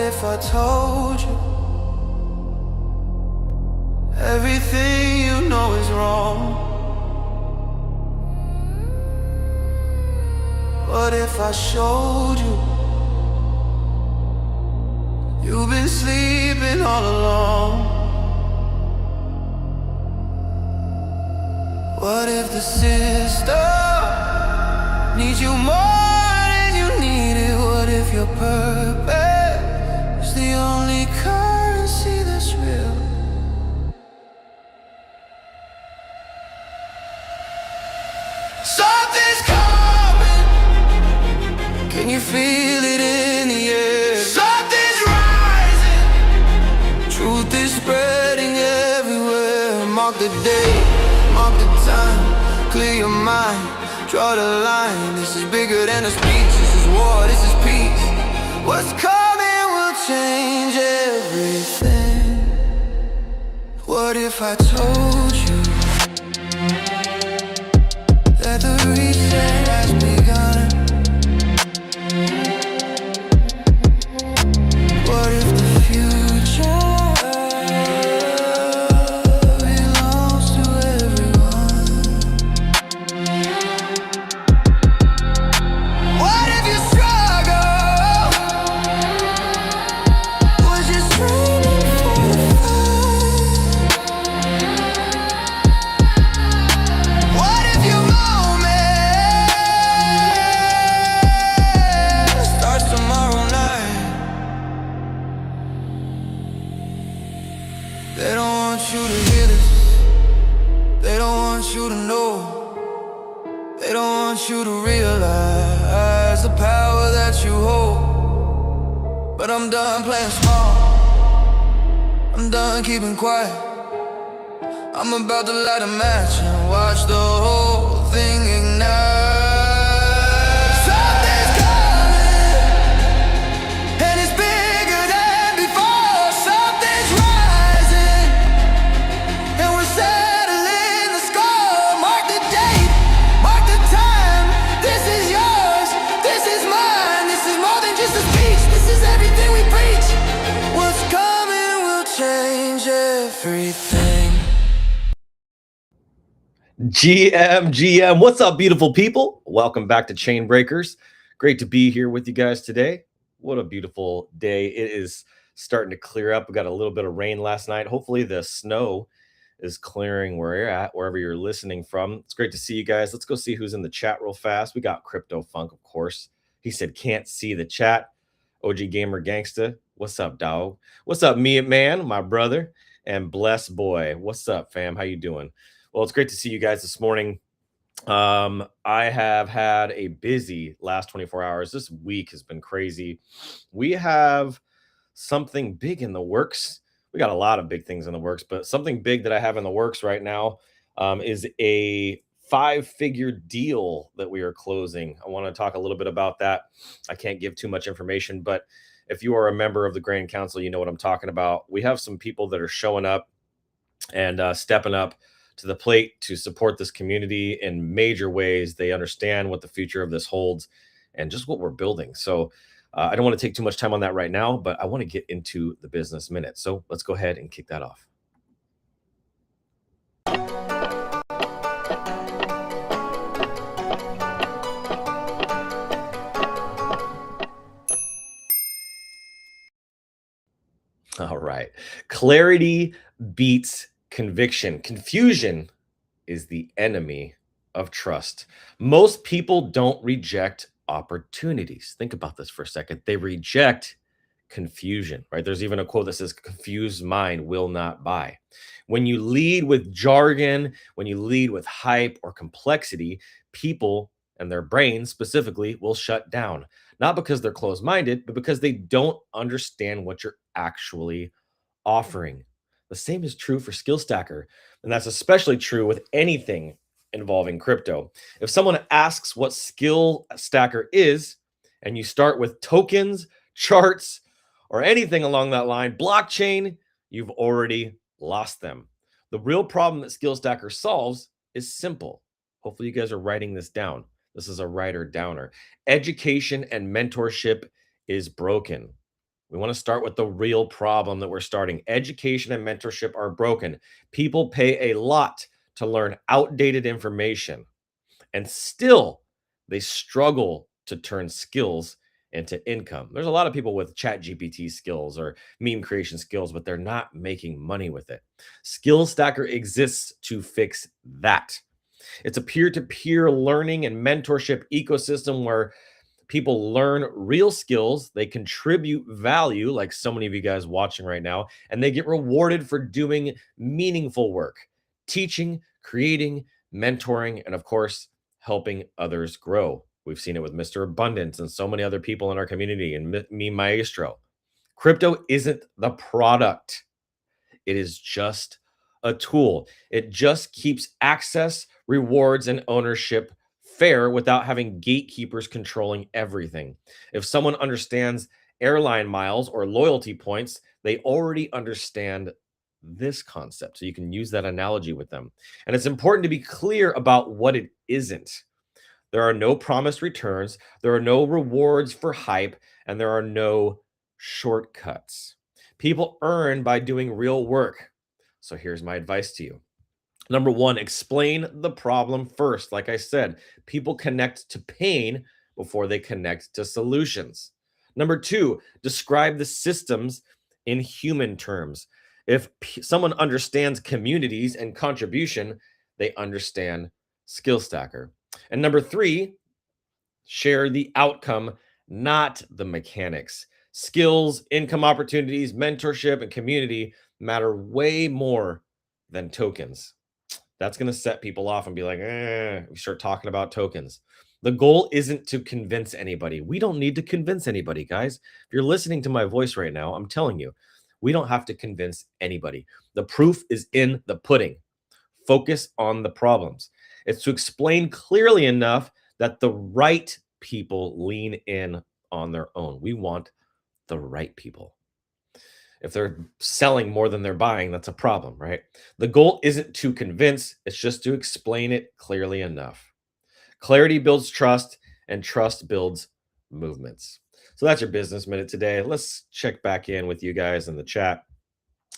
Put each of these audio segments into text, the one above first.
if I told you everything you know is wrong? What if I showed you you've been sleeping all along? What if the system needs you more than you need it? What if your purpose is the only currency that's real? Something's coming. Can you feel it in the air? Something's rising. Truth is spreading everywhere. Mark the day, mark the time. Clear your mind, draw the line. This is bigger than a speech. This is war, this is peace. What's coming will change everything. What if I told you that the reset has begun? What if the future belongs to everyone? What if your struggle was just training for the fight? What if your moment starts tomorrow night? They don't want you to hear this. They don't want you to know. They don't want you to realize the power that you hold. But I'm done playing small. I'm done keeping quiet. I'm about to light a match and watch the whole thing ignite. Something's coming, and it's bigger than before. Something's rising, and we're settling the score. Mark the date, mark the time. This is yours, this is mine. This is more than just a speech. This is everything we preach. What's coming will change everything. GM, what's up, beautiful people? Welcome back to Chain Breakers. Great to be here with you guys today. What a beautiful day. It is starting to clear up. We got a little bit of rain last night. Hopefully the snow is clearing where you're at, wherever you're listening from. It's great to see you guys. Let's go see who's in the chat real fast. We got Crypto Funk, of course. He said, can't see the chat. OG Gamer Gangsta. What's up, dog? What's up, me man, my brother, and Bless Boy. What's up, fam? How you doing? Well, it's great to see you guys this morning. I have had a busy last 24 hours. This week has been crazy. We have something big in the works. We got a lot of big things in the works, but something big that I have in the works right now is a 5-figure deal that we are closing. I want to talk a little bit about that. I can't give too much information, but if you are a member of the Grand Council, you know what I'm talking about. We have some people that are showing up and stepping up to the plate to support this community in major ways. They understand what the future of this holds and just what we're building. So I don't want to take too much time on that right now, but I want to get into the business minute. So let's go ahead and kick that off. All right. Clarity beats conviction. Confusion is the enemy of trust. Most people don't reject opportunities. Think about this for a second. They reject confusion, right? There's even a quote that says, confused mind will not buy. When you lead with jargon, when you lead with hype or complexity, people and their brains specifically will shut down. Not because they're closed-minded, but because they don't understand what you're actually offering. The same is true for SkillStacker, and that's especially true with anything involving crypto. If someone asks what SkillStacker is, and you start with tokens, charts, or anything along that line, blockchain, you've already lost them. The real problem that SkillStacker solves is simple. Hopefully you guys are writing this down. This is a writer downer. Education and mentorship is broken. We want to start with the real problem that we're starting. Education and mentorship are broken. People pay a lot to learn outdated information, and still they struggle to turn skills into income. There's a lot of people with chat GPT skills or meme creation skills, but they're not making money with it. Skill Stacker exists to fix that. It's a peer-to-peer learning and mentorship ecosystem where people learn real skills, they contribute value, like so many of you guys watching right now, and they get rewarded for doing meaningful work, teaching, creating, mentoring, and of course, helping others grow. We've seen it with Mr. Abundance and so many other people in our community and me, Maestro. Crypto isn't the product, it is just a tool. It just keeps access, rewards, and ownership fair without having gatekeepers controlling everything. If someone understands airline miles or loyalty points, they already understand this concept. So you can use that analogy with them. And it's important to be clear about what it isn't. There are no promised returns, there are no rewards for hype, and there are no shortcuts. People earn by doing real work. So here's my advice to you. Number one, explain the problem first. Like I said, people connect to pain before they connect to solutions. Number two, describe the systems in human terms. If someone understands communities and contribution, they understand Skill Stacker. And number three, share the outcome, not the mechanics. Skills, income opportunities, mentorship, and community matter way more than tokens. That's going to set people off and be like, we start talking about tokens. The goal isn't to convince anybody. We don't need to convince anybody, guys. If you're listening to my voice right now, I'm telling you, we don't have to convince anybody. The proof is in the pudding. Focus on the problems. It's to explain clearly enough that the right people lean in on their own. We want the right people. If they're selling more than they're buying, that's a problem, right? The goal isn't to convince, it's just to explain it clearly enough. Clarity builds trust, and trust builds movements. So that's your business minute today. Let's check back in with you guys in the chat.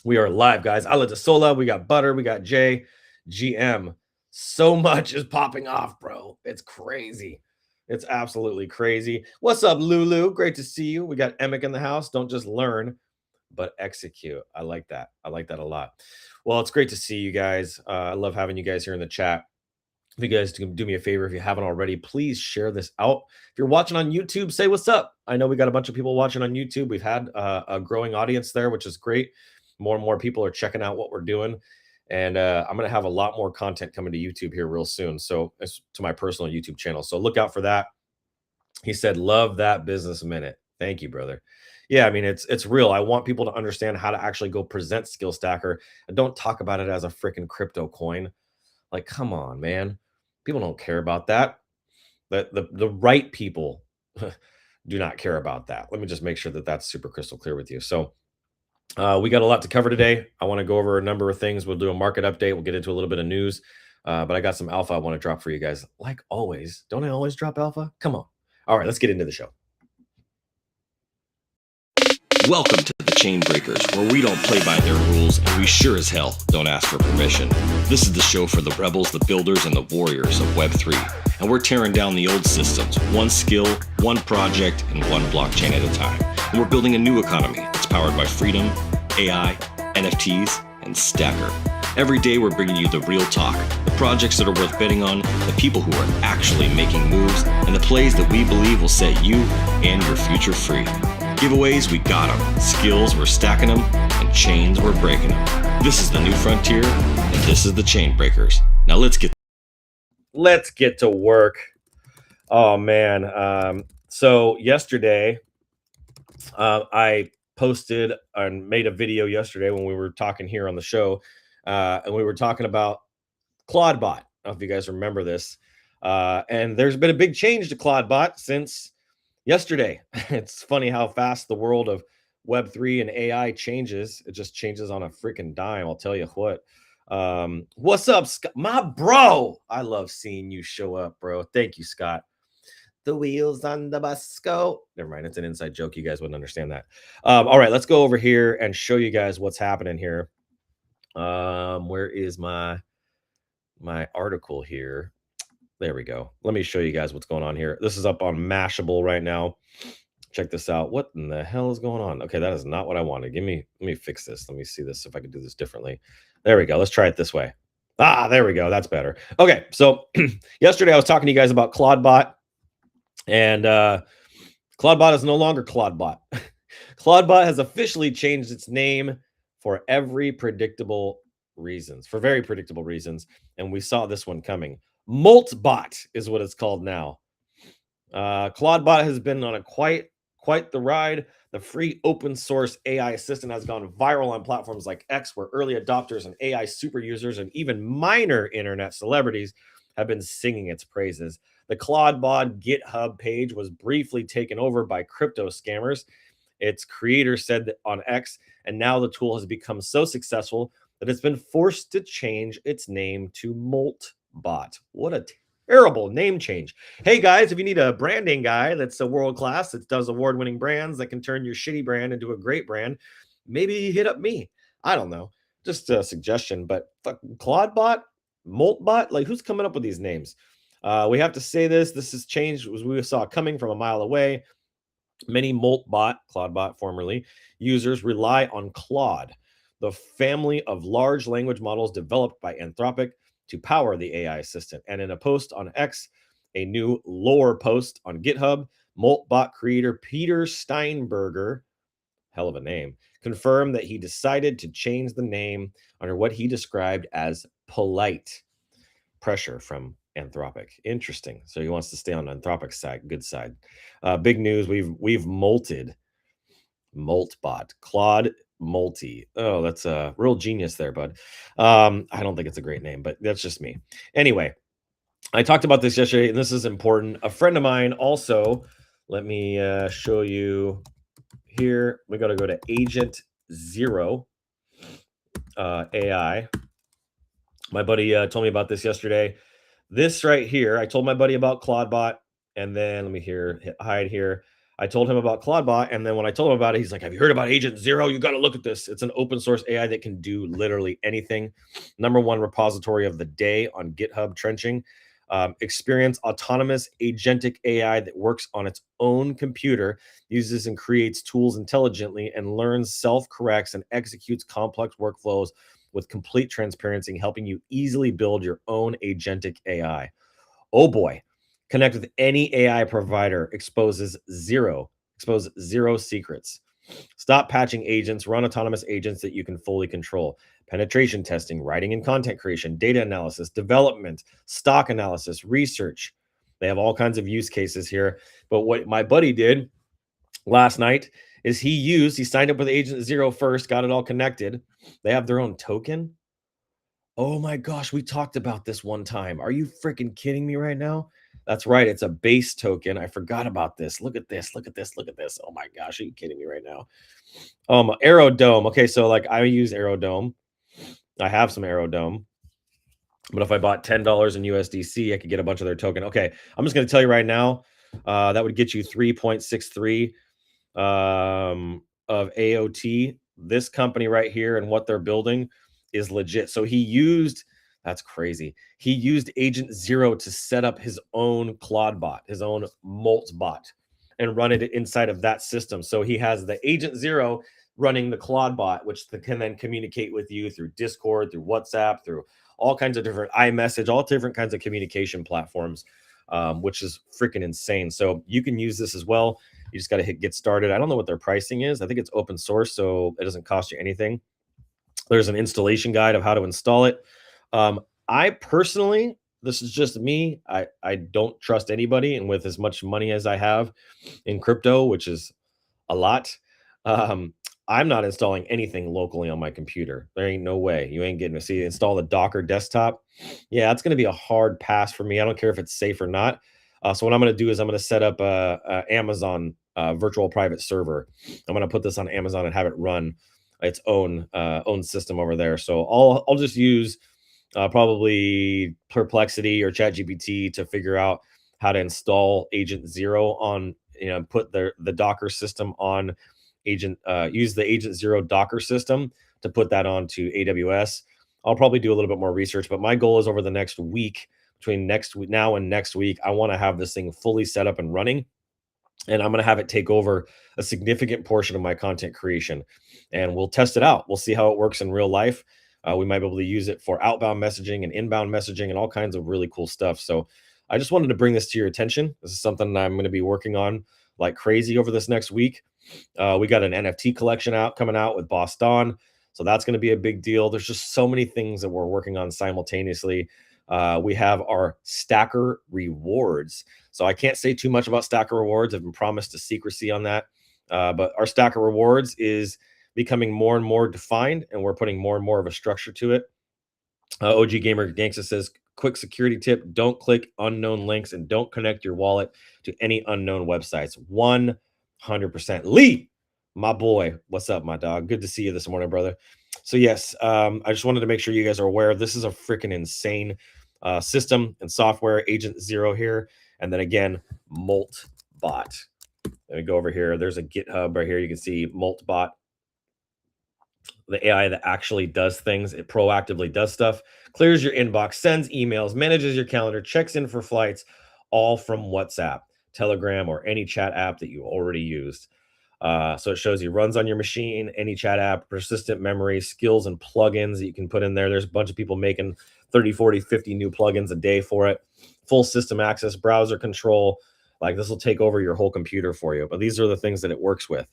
We are live, guys. Ala de Sola, we got Butter, we got Jay, GM. So much is popping off, bro. It's crazy. It's absolutely crazy. What's up, Lulu? Great to see you. We got Emic in the house. Don't just learn, but execute. I like that. I like that a lot. Well, it's great to see you guys. I love having you guys here in the chat. If you guys do me a favor, if you haven't already, please share this out. If you're watching on YouTube, say what's up. I know we got a bunch of people watching on YouTube. We've had a growing audience there, which is great. More and more people are checking out what we're doing. And I'm going to have a lot more content coming to YouTube here real soon. So it's to my personal YouTube channel. So look out for that. He said, love that business minute. Thank you, brother. Yeah, I mean, it's real. I want people to understand how to actually go present Skill Stacker and don't talk about it as a freaking crypto coin. Like, come on, man. People don't care about that. The right people do not care about that. Let me just make sure that that's super crystal clear with you. So we got a lot to cover today. I want to go over a number of things. We'll do a market update. We'll get into a little bit of news. But I got some alpha I want to drop for you guys. Like always. Don't I always drop alpha? Come on. All right, let's get into the show. Welcome to the Chain Breakers, where we don't play by their rules, and we sure as hell don't ask for permission. This is the show for the rebels, the builders, and the warriors of Web3. And we're tearing down the old systems, one skill, one project, and one blockchain at a time. And we're building a new economy that's powered by freedom, AI, NFTs, and Stacker. Every day we're bringing you the real talk, the projects that are worth betting on, the people who are actually making moves, and the plays that we believe will set you and your future free. Giveaways, we got them. Skills, we're stacking them. And chains, we're breaking them. This is the new frontier, and this is the Chain Breakers. Now let's get to work. Oh, man. So yesterday, I posted and made a video yesterday when we were talking here on the show, and we were talking about Claude Bot. I don't know if you guys remember this. And there's been a big change to Claude Bot since yesterday. It's funny how fast the world of Web3 and AI changes. It just changes on a freaking dime. I'll tell you what. What's up, Scott? My bro. I love seeing you show up, bro. Thank you, Scott. The wheels on the bus go. Never mind. It's an inside joke. You guys wouldn't understand that. All right, let's go over here and show you guys what's happening here. Where is my article here? There we go. Let me show you guys what's going on here. This is up on Mashable right now. Check this out. What in the hell is going on? Okay, that is not what I wanted. Let me fix this. Let me see this if I can do this differently. There we go. Let's try it this way. There we go. That's better. Okay, so yesterday I was talking to you guys about Claudebot, and Claudebot is no longer Claudebot. Claudebot has officially changed its name for very predictable reasons, and we saw this one coming. Moltbot is what it's called now. Claudebot has been on a quite the ride. The free open source AI assistant has gone viral on platforms like X, where early adopters and AI super users and even minor internet celebrities have been singing its praises. The Claudebot GitHub page was briefly taken over by crypto scammers, its creator said that on X, and now the tool has become so successful that it's been forced to change its name to Moltbot. What a terrible name change. Hey guys, if you need a branding guy that's a world class, that does award-winning brands that can turn your shitty brand into a great brand, maybe hit up me. I don't know. Just a suggestion, but fucking Claudebot, Moltbot, like who's coming up with these names? We have to say this is changed as we saw coming from a mile away. Many Moltbot, Claudebot formerly, users rely on Claude, the family of large language models developed by Anthropic to power the AI assistant. And in a post on X, a new lore post on GitHub, Moltbot creator Peter Steinberger, hell of a name, confirmed that he decided to change the name under what he described as polite pressure from Anthropic. Interesting. So he wants to stay on Anthropic's side, good side. Big news. We've molted Moltbot, Claude Multi. Oh, that's a real genius there, bud. I don't think it's a great name, but that's just me. Anyway, I talked about this yesterday, and this is important. A friend of mine also, let me show you here. We got to go to Agent Zero AI. My buddy told me about this yesterday. This right here, I told my buddy about Claudebot, and then let me hit hide here. I told him about Claudebot, and then when I told him about it, he's like, have you heard about Agent Zero? You got to look at this. It's an open source AI that can do literally anything. #1 repository of the day on GitHub trenching. Experience autonomous agentic AI that works on its own computer, uses and creates tools intelligently, and learns, self-corrects, and executes complex workflows with complete transparency, helping you easily build your own agentic AI. Oh boy. Connect with any AI provider. Expose zero secrets. Stop patching agents. Run autonomous agents that you can fully control. Penetration testing, writing and content creation, data analysis, development, stock analysis, research. They have all kinds of use cases here. But what my buddy did last night is he signed up with Agent Zero first, got it all connected. They have their own token. Oh my gosh, we talked about this one time. Are you freaking kidding me right now? That's right. It's a base token. I forgot about this. Look at this. Look at this. Look at this. Oh my gosh. Are you kidding me right now? Aerodome. Okay. So like I use Aerodome. I have some Aerodome. But if I bought $10 in USDC, I could get a bunch of their token. Okay. I'm just going to tell you right now, that would get you 3.63 of AOT. This company right here and what they're building is legit. So that's crazy. He used Agent Zero to set up his own Claudebot, his own Moltbot, and run it inside of that system. So he has the Agent Zero running the Claudebot, which can then communicate with you through Discord, through WhatsApp, through all kinds of different iMessage, all different kinds of communication platforms, which is freaking insane. So you can use this as well. You just got to hit get started. I don't know what their pricing is. I think it's open source, so it doesn't cost you anything. There's an installation guide of how to install it. I personally, this is just me. I don't trust anybody. And with as much money as I have in crypto, which is a lot, I'm not installing anything locally on my computer. There ain't no way. You ain't getting to see install the Docker desktop. Yeah, it's going to be a hard pass for me. I don't care if it's safe or not. So what I'm going to do is I'm going to set up a Amazon virtual private server. I'm going to put this on Amazon and have it run its own system over there. So I'll just use probably Perplexity or ChatGPT to figure out how to install Agent Zero on, put the Docker system on use the Agent Zero Docker system to put that onto AWS. I'll probably do a little bit more research, but my goal is over the next week, between now and next week, I want to have this thing fully set up and running. And I'm going to have it take over a significant portion of my content creation. And we'll test it out. We'll see how it works in real life. We might be able to use it for outbound messaging and inbound messaging and all kinds of really cool stuff. So I just wanted to bring this to your attention. This is something that I'm going to be working on like crazy over this next week. We got an NFT collection coming out with Boss Don. So that's going to be a big deal. There's just so many things that we're working on simultaneously. We have our Stacker rewards. So I can't say too much about Stacker rewards. I've been promised a secrecy on that. But our Stacker rewards is becoming more and more defined, and we're putting more and more of a structure to it. OG Gamer Gangsta says, quick security tip, don't click unknown links and don't connect your wallet to any unknown websites. 100%. Lee, my boy, what's up, my dog? Good to see you this morning, brother. So yes, I just wanted to make sure you guys are aware. This is a freaking insane system and software. Agent Zero here, and then again, Moltbot. Let me go over here. There's a GitHub right here. You can see Moltbot, the AI that actually does things. It proactively does stuff, clears your inbox, sends emails, manages your calendar, checks in for flights, all from WhatsApp, Telegram, or any chat app that you already used. So it shows you runs on your machine, any chat app, persistent memory, skills, and plugins that you can put in there. There's a bunch of people making 30, 40, 50 new plugins a day for it. Full system access, browser control. Like, this will take over your whole computer for you. But these are the things that it works with.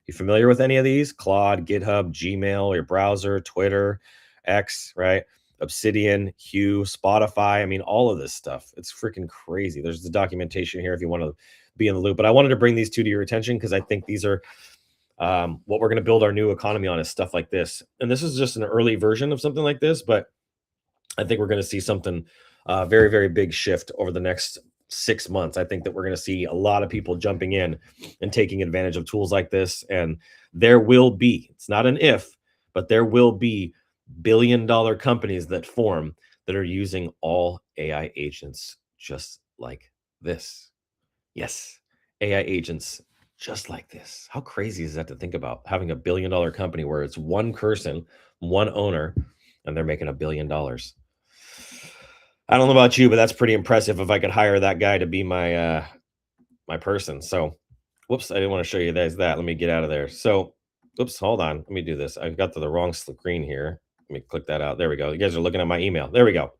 You familiar with any of these? Claude, GitHub, Gmail, your browser, Twitter, X, right? Obsidian, Hue, Spotify. I mean, all of this stuff. It's freaking crazy. There's the documentation here if you want to be in the loop. But I wanted to bring these two to your attention because I think these are what we're going to build our new economy on, is stuff like this. And this is just an early version of something like this, but I think we're going to see something very, very big shift over the next 6 months. I think that we're going to see a lot of people jumping in and taking advantage of tools like this. And there will be, it's not an if, but there will be billion-dollar companies that form that are using all AI agents just like this. Yes, AI agents just like this. How crazy is that to think about, having a billion-dollar company where it's one person, one owner, and they're making $1 billion? I don't know about you, but that's pretty impressive if I could hire that guy to be my my person. So, whoops, I didn't want to show you guys that. Let me get out of there. So, oops, hold on. Let me do this. I've got the wrong screen here. Let me click that out. There we go. You guys are looking at my email. There we go.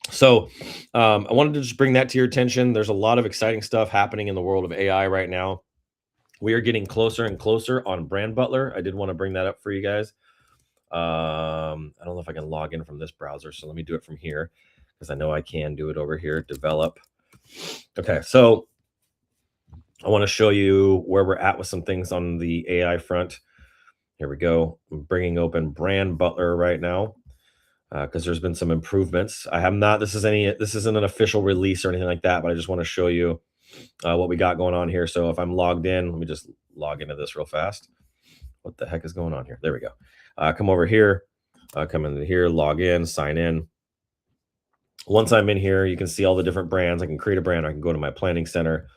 So, I wanted to just bring that to your attention. There's a lot of exciting stuff happening in the world of AI right now. We are getting closer and closer on Brand Butler. I did want to bring that up for you guys. I don't know if I can log in from this browser, so let me do it from here, because I know I can do it over here. Develop. Okay, so I want to show you where we're at with some things on the AI front. Here we go. I'm bringing open Brand Butler right now because there's been some improvements. I have not. This isn't an official release or anything like that, but I just want to show you what we got going on here. So if I'm logged in, let me just log into this real fast. What the heck is going on here? There we go. Come over here. Come into here. Log in. Sign in. Once I'm in here, you can see all the different brands. I can create a brand. I can go to my planning center.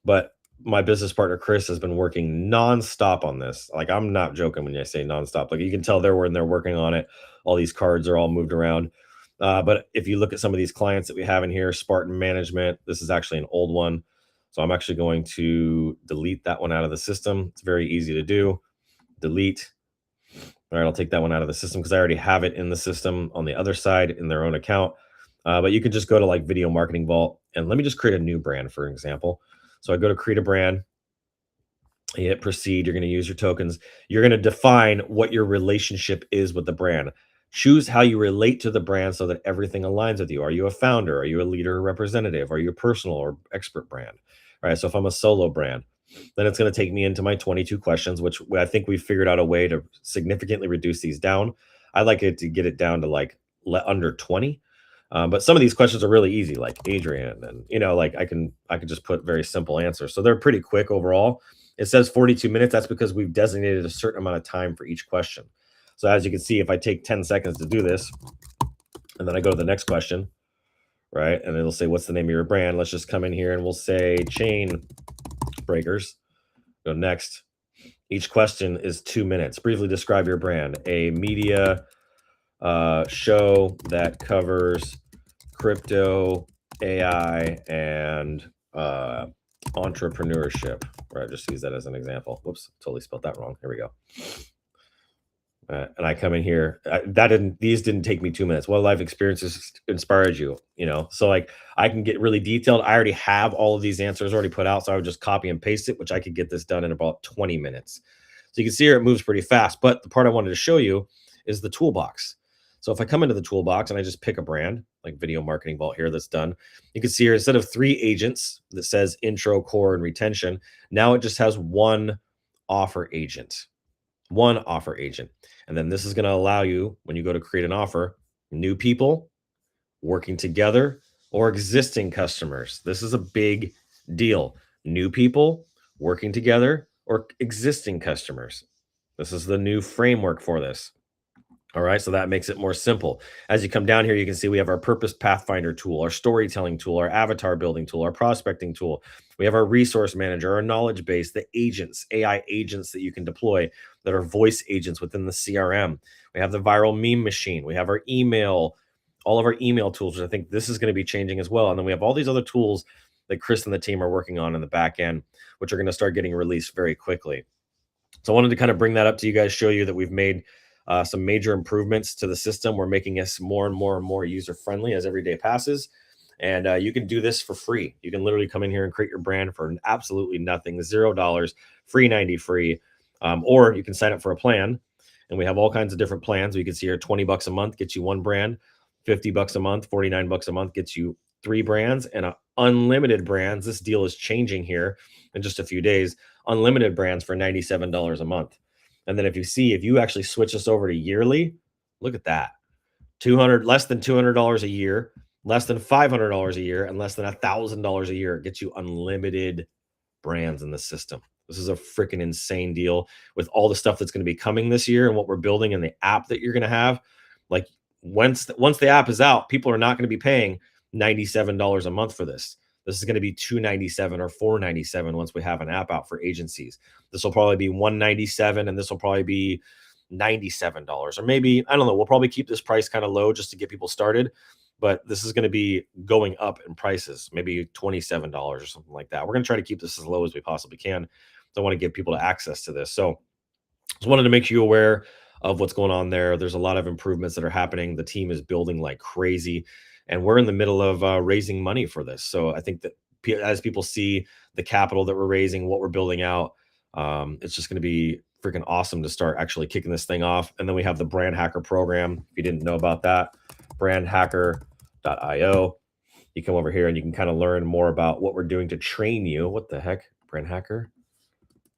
But my business partner, Chris, has been working nonstop on this. Like, I'm not joking when I say nonstop. Like, you can tell they're working on it. All these cards are all moved around. But if you look at some of these clients that we have in here, Spartan Management, this is actually an old one. So I'm actually going to delete that one out of the system. It's very easy to do. Delete. All right, I'll take that one out of the system because I already have it in the system on the other side in their own account. But you can just go to like Video Marketing Vault, and let me just create a new brand, for example. So I go to create a brand, you hit proceed, you're going to use your tokens. You're going to define what your relationship is with the brand. Choose how you relate to the brand so that everything aligns with you. Are you a founder? Are you a leader or representative? Are you a personal or expert brand? All right, so if I'm a solo brand, then it's going to take me into my 22 questions, which I think we've figured out a way to significantly reduce these down. I'd like it to get it down to like under 20. But some of these questions are really easy, like Adrian, and like I can just put very simple answers. So they're pretty quick overall. It says 42 minutes. That's because we've designated a certain amount of time for each question. So as you can see, if I take 10 seconds to do this, and then I go to the next question, right? And it'll say, what's the name of your brand? Let's just come in here and we'll say Chain Breakers. Go next. Each question is 2 minutes. Briefly describe your brand. A media show that covers crypto, AI, and entrepreneurship. Right, just use that as an example. Whoops, totally spelled that wrong. Here we go. And I come in here. These didn't take me 2 minutes. What life experiences inspired you? So like I can get really detailed. I already have all of these answers already put out, so I would just copy and paste it, which I could get this done in about 20 minutes. So you can see here it moves pretty fast. But the part I wanted to show you is the toolbox. So if I come into the toolbox and I just pick a brand like Video Marketing Vault here that's done, you can see here instead of 3 agents that says intro, core, and retention, now it just has one offer agent. One offer agent. And then this is going to allow you, when you go to create an offer, new people working together or existing customers. This is a big deal. New people working together or existing customers. This is the new framework for this. All right, so that makes it more simple. As you come down here, you can see we have our Purpose Pathfinder tool, our storytelling tool, our avatar building tool, our prospecting tool. We have our resource manager, our knowledge base, the agents, AI agents that you can deploy that are voice agents within the CRM. We have the viral meme machine. We have our email, all of our email tools, which I think this is going to be changing as well. And then we have all these other tools that Chris and the team are working on in the back end, which are going to start getting released very quickly. So I wanted to kind of bring that up to you guys, show you that we've made some major improvements to the system. We're making us more and more user-friendly as every day passes. And you can do this for free. You can literally come in here and create your brand for absolutely nothing, $0, free 90 free. Or you can sign up for a plan. And we have all kinds of different plans. You can see here, $20 a month gets you 1 brand, $50 a month, $49 a month gets you 3 brands, and unlimited brands. This deal is changing here in just a few days. Unlimited brands for $97 a month. And then if you actually switch this over to yearly, look at that. Less than $200 a year, less than $500 a year, and less than $1,000 a year. It gets you unlimited brands in the system. This is a freaking insane deal with all the stuff that's going to be coming this year and what we're building in the app that you're going to have. Like once the app is out, people are not going to be paying $97 a month for this. This is going to be $297 or $497 once we have an app out for agencies. This will probably be $197, and this will probably be $97, or maybe, I don't know. We'll probably keep this price kind of low just to get people started, but this is going to be going up in prices, maybe $27 or something like that. We're going to try to keep this as low as we possibly can. So I want to give people access to this. So just wanted to make you aware of what's going on there. There's a lot of improvements that are happening. The team is building like crazy. And we're in the middle of raising money for this. So I think that as people see the capital that we're raising, what we're building out, it's just going to be freaking awesome to start actually kicking this thing off. And then we have the Brand Hacker program. If you didn't know about that, brandhacker.io. You come over here and you can kind of learn more about what we're doing to train you. What the heck? Brand Hacker?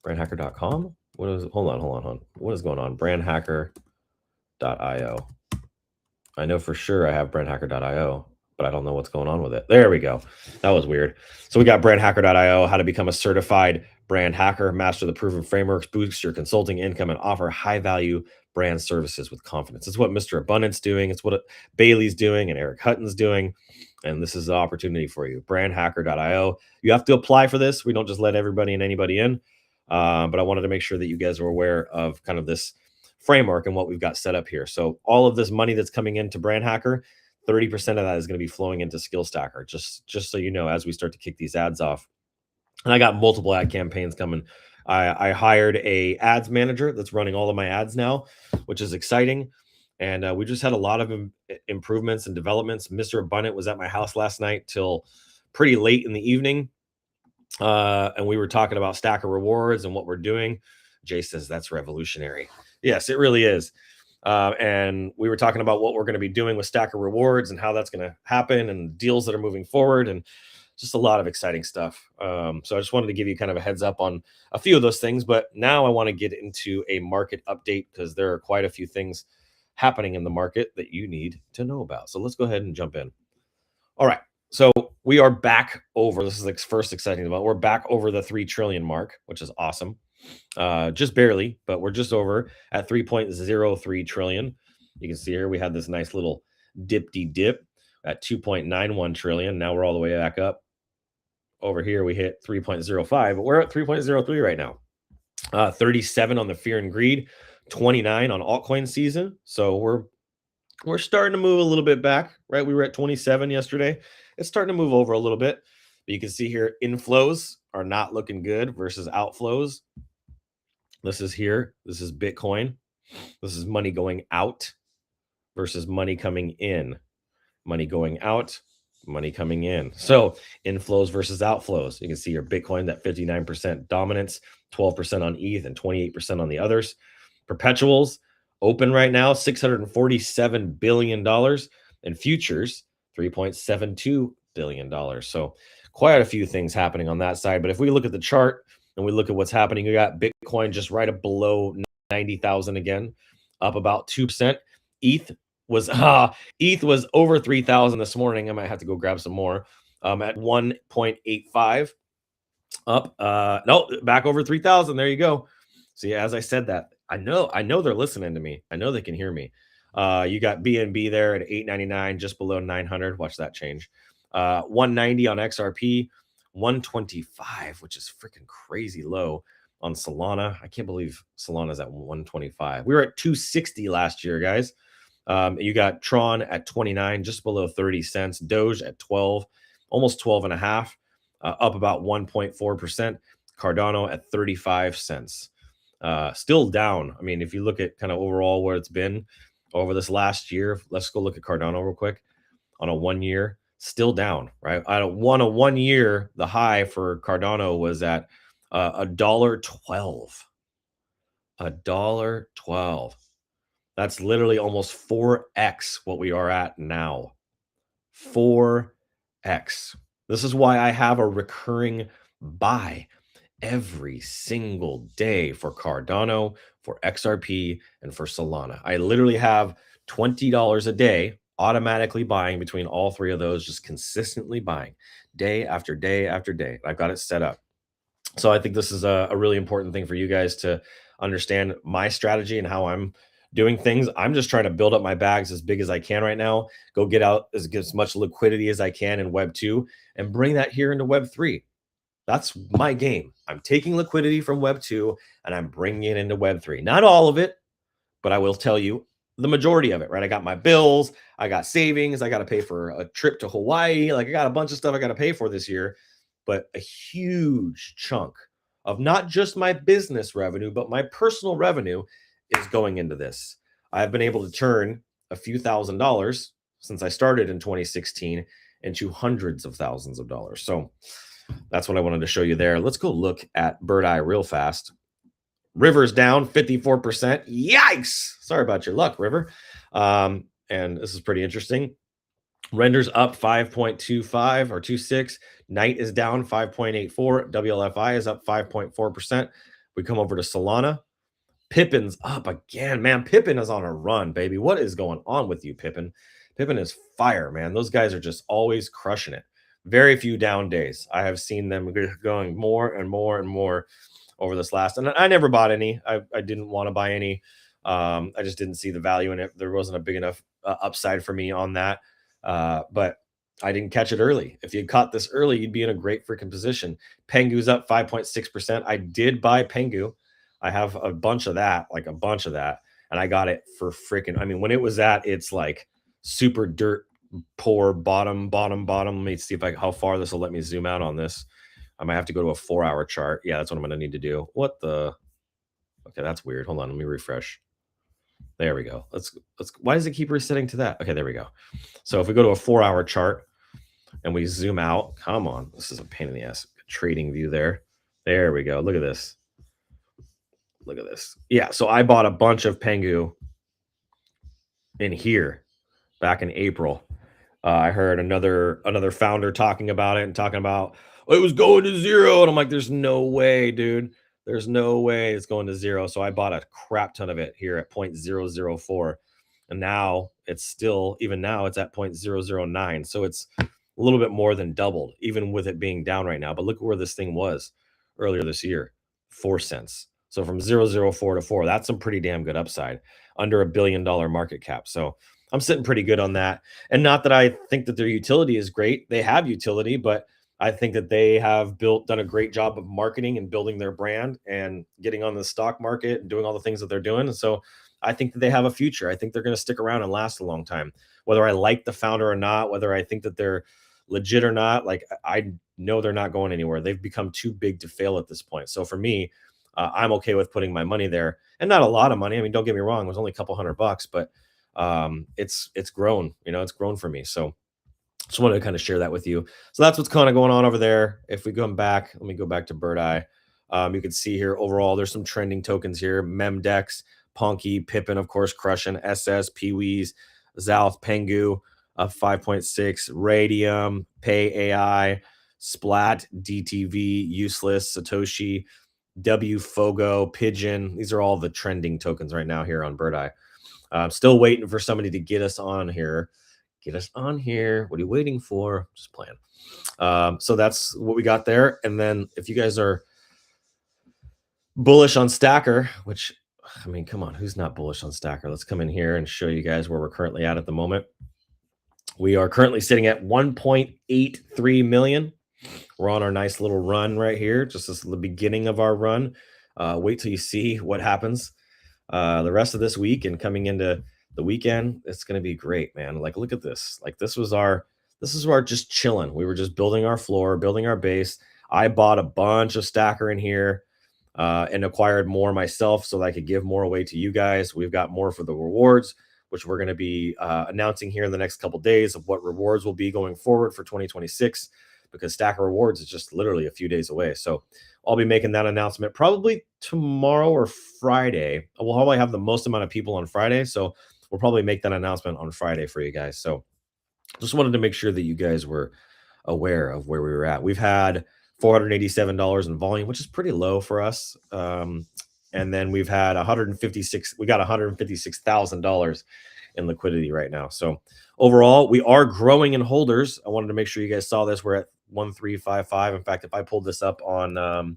Brandhacker.com? Hold on. What is going on? Brandhacker.io. I know for sure I have brandhacker.io, but I don't know what's going on with it. There we go. That was weird. So we got brandhacker.io, how to become a certified brand hacker, master the proven frameworks, boost your consulting income, and offer high-value brand services with confidence. It's what Mr. Abundant's doing. It's what Bailey's doing and Eric Hutton's doing. And this is the opportunity for you. Brandhacker.io. You have to apply for this. We don't just let everybody and anybody in. But I wanted to make sure that you guys are aware of kind of this framework and what we've got set up here. So all of this money that's coming into Brand Hacker, 30% of that is going to be flowing into SkillStacker, just so you know, as we start to kick these ads off. And I got multiple ad campaigns coming. I hired a ads manager that's running all of my ads now, which is exciting. And we just had a lot of improvements and developments. Mr. Abundant was at my house last night till pretty late in the evening. And we were talking about Stacker Rewards and what we're doing. Jay says that's revolutionary. Yes, it really is. And we were talking about what we're going to be doing with Stacker Rewards and how that's going to happen and deals that are moving forward and just a lot of exciting stuff. So I just wanted to give you kind of a heads up on a few of those things. But now I want to get into a market update because there are quite a few things happening in the market that you need to know about. So let's go ahead and jump in. All right. So we are back over. This is the first exciting development. We're back over the 3 trillion mark, which is awesome. Just barely, but we're just over at 3.03 trillion. You can see here we had this nice little dip. at 2.91 trillion. Now we're all the way back up. Over here, we hit 3.05, but we're at 3.03 right now. 37 on the fear and greed, 29 on altcoin season. So we're starting to move a little bit back, right? We were at 27 yesterday. It's starting to move over a little bit. But you can see here, inflows are not looking good versus outflows. This is here. This is Bitcoin. This is money going out versus money coming in. Money going out, money coming in. So inflows versus outflows. You can see your Bitcoin, that 59% dominance, 12% on ETH and 28% on the others. Perpetuals open right now, $647 billion, and futures, $3.72 billion. So quite a few things happening on that side. But if we look at the chart and we look at what's happening, you got Bitcoin just right up below 90,000 again, up about 2%. ETH was over 3,000 this morning. I might have to go grab some more. At 1.85, up. No, back over 3,000. There you go. See, as I said that, I know they're listening to me. I know they can hear me. You got BNB there at 899, just below 900. Watch that change. 190 on XRP, 125, which is freaking crazy low on Solana. I can't believe Solana's at 125. We were at 260 last year, guys. You got Tron at 29, just below 30 cents. Doge at 12, almost 12 and a half, up about 1.4%. Cardano at 35 cents. Still down. I mean, if you look at kind of overall where it's been over this last year, let's go look at Cardano real quick. On a 1 year, still down, right? On a 1 year, the high for Cardano was at $1.12. $1.12. That's literally almost 4x what we are at now. 4x. This is why I have a recurring buy every single day for Cardano, for XRP, and for Solana. I literally have $20 a day automatically buying between all three of those, just consistently buying day after day after day. I've got it set up. So I think this is a really important thing for you guys to understand my strategy and how I'm doing things. I'm just trying to build up my bags as big as I can right now, go get out as much liquidity as I can in Web 2 and bring that here into Web 3. That's my game. I'm taking liquidity from Web 2 and I'm bringing it into Web 3. Not all of it, but I will tell you the majority of it, right? I got my bills, I got savings, I got to pay for a trip to Hawaii. Like I got a bunch of stuff I got to pay for this year, but a huge chunk of not just my business revenue, but my personal revenue is going into this. I've been able to turn a few $1,000s since I started in 2016 into hundreds of thousands of dollars. So that's what I wanted to show you there. Let's go look at Bird Eye real fast. River's down 54%. Yikes! Sorry about your luck, River. And this is pretty interesting. Render's up 5.25 or 26. Night is down 5.84. WLFI is up 5.4%. We come over to Solana. Pippin's up again, man. Pippin is on a run, baby. What is going on with you, Pippin? Pippin is fire, man. Those guys are just always crushing it. Very few down days. I have seen them going more and more and more over this last. And I never bought any. I didn't want to buy any. I just didn't see the value in it. There wasn't a big enough upside for me on that. But I didn't catch it early. If you caught this early, you'd be in a great freaking position. Pengu's up 5.6%. I did buy Pengu. I have a bunch of that, like a bunch of that. And I got it for freaking, I mean, when it was at its like super dirt poor bottom. Let me see how far this will let me zoom out on this. I might have to go to a 4-hour chart. Yeah, that's what I'm going to need to do. What the? Okay, that's weird. Hold on. Let me refresh. There we go. Let's, why does it keep resetting to that? Okay, there we go. So if we go to a 4-hour chart and we zoom out, come on. This is a pain in the ass. Trading view there. There we go. Look at this. Look at this. Yeah, so I bought a bunch of Pengu in here back in April. I heard another founder talking about it and talking about, oh, it was going to zero. And I'm like, there's no way, dude. There's no way it's going to zero. So I bought a crap ton of it here at 0.004. And now it's still, even now it's at 0.009. So it's a little bit more than doubled, even with it being down right now. But look where this thing was earlier this year, 4 cents. So from 0.004 to 4, that's some pretty damn good upside under $1 billion market cap. So I'm sitting pretty good on that. And not that I think that their utility is great. They have utility, but I think that they have done a great job of marketing and building their brand and getting on the stock market and doing all the things that they're doing. And so I think that they have a future. I think they're going to stick around and last a long time. Whether I like the founder or not, whether I think that they're legit or not, like I know they're not going anywhere. They've become too big to fail at this point. So for me, I'm okay with putting my money there, and not a lot of money. I mean, don't get me wrong, it was only a couple $100, but it's grown. It's grown for me. So just wanted to kind of share that with you. So that's what's kind of going on over there. If we come back, let me go back to Bird Eye. You can see here overall, there's some trending tokens here: Memdex, Ponky, Pippin, of course, crushing, SS, Peewees, Zalth, Pengu, 5.6, Radium, Pay AI, Splat, DTV, Useless, Satoshi, WFogo, Pigeon. These are all the trending tokens right now here on Bird Eye. I'm still waiting for somebody to get us on here. Get us on here. What are you waiting for? Just playing. So that's what we got there. And then if you guys are bullish on Stacker, which, I mean, come on, who's not bullish on Stacker? Let's come in here and show you guys where we're currently at the moment. We are currently sitting at 1.83 million. We're on our nice little run right here. Just as the beginning of our run. Wait till you see what happens the rest of this week and coming into the weekend. It's going to be great, man. Like, look at this. Like, this is our just chilling. We were just building our floor, building our base. I bought a bunch of Stacker in here and acquired more myself so that I could give more away to you guys. We've got more for the rewards, which we're going to be announcing here in the next couple days of what rewards will be going forward for 2026, because Stacker Rewards is just literally a few days away. So I'll be making that announcement probably tomorrow or Friday. We'll probably have the most amount of people on Friday, so we'll probably make that announcement on Friday for you guys. So just wanted to make sure that you guys were aware of where we were at. We've had $487 in volume, which is pretty low for us. And then we've had we got $156,000 in liquidity right now. So overall, we are growing in holders. I wanted to make sure you guys saw this. We're at 1355. In fact, if I pulled this up on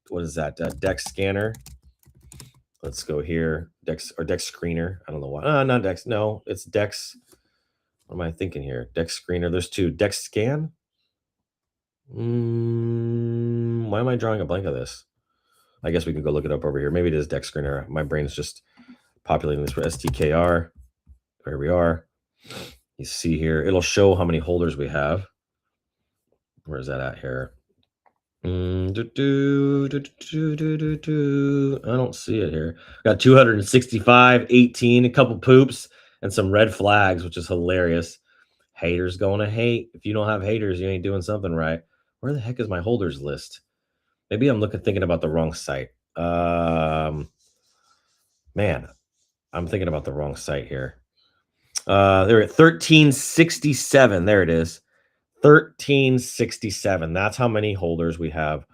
what is that? Dex Scanner. Let's go here. Dex Screener. I don't know why. Not Dex. No, it's Dex. What am I thinking here? Dex Screener. There's two. Dex Scan. Why am I drawing a blank of this? I guess we can go look it up over here. Maybe it is Dex Screener. My brain's just populating this for STKR. Here we are. You see here, it'll show how many holders we have. Where is that at here? I don't see it here. Got 265, 18, a couple poops, and some red flags, which is hilarious. Haters going to hate. If you don't have haters, you ain't doing something right. Where the heck is my holders list? Maybe I'm thinking about the wrong site. Man, I'm thinking about the wrong site here. They're at 1367. There it is. 1367. That's how many holders we have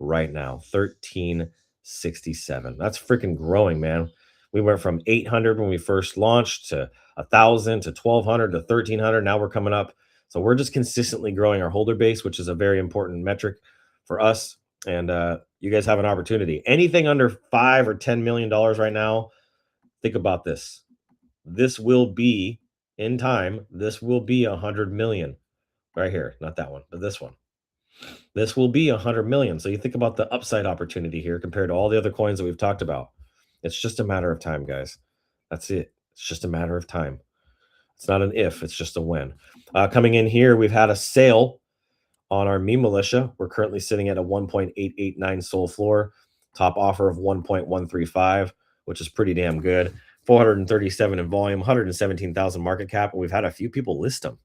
right now. 1367. That's freaking growing, man. We went from 800 when we first launched to 1,000 to 1,200 to 1,300. Now we're coming up. So we're just consistently growing our holder base, which is a very important metric for us. And you guys have an opportunity. Anything under $5 or $10 million right now, think about this. This will be, in time, this will be 100 million. Right here, not that one, but this one. This will be 100 million. So you think about the upside opportunity here compared to all the other coins that we've talked about. It's just a matter of time, guys. That's it. It's just a matter of time. It's not an if, it's just a when. Coming in here, we've had a sale on our meme militia. We're currently sitting at a 1.889 soul floor, top offer of 1.135, which is pretty damn good. 437 in volume, 117,000 market cap, and we've had a few people list them.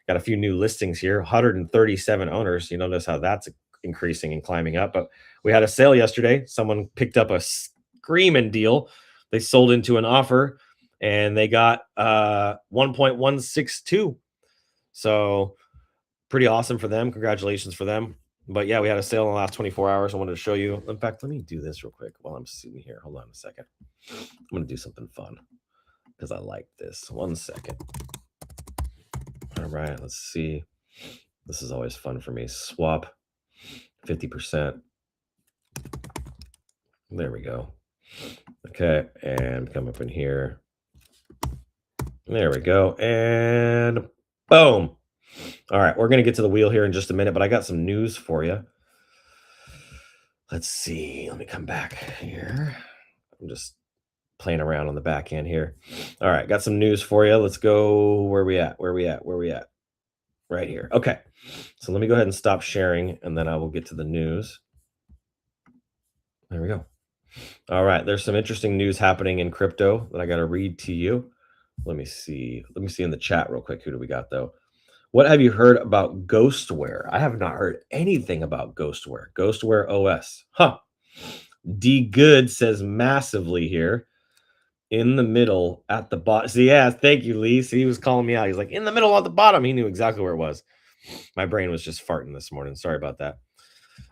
Got a few new listings here, 137 owners. You notice how that's increasing and climbing up. But we had a sale yesterday. Someone picked up a screaming deal. They sold into an offer, and they got 1.162. So pretty awesome for them. Congratulations for them. But yeah, we had a sale in the last 24 hours. I wanted to show you. In fact, let me do this real quick while I'm sitting here. Hold on a second. I'm going to do something fun because I like this. 1 second. All right, let's see. This is always fun for me. Swap 50%. There we go. Okay, and come up in here. There we go. And boom. All right, we're going to get to the wheel here in just a minute, but I got some news for you. Let's see. Let me come back here. I'm just playing around on the back end here. All right, got some news for you. Let's go. Where we at? Right here. Okay. So let me go ahead and stop sharing, and then I will get to the news. There we go. All right, there's some interesting news happening in crypto that I got to read to you. Let me see in the chat real quick. Who do we got though? What have you heard about Ghostware? I have not heard anything about Ghostware. Ghostware OS. Huh. D Good says massively here. In the middle at the bottom. So yeah, thank you, Lee. So he was calling me out. He's like, in the middle at the bottom. He knew exactly where it was. My brain was just farting this morning. Sorry about that.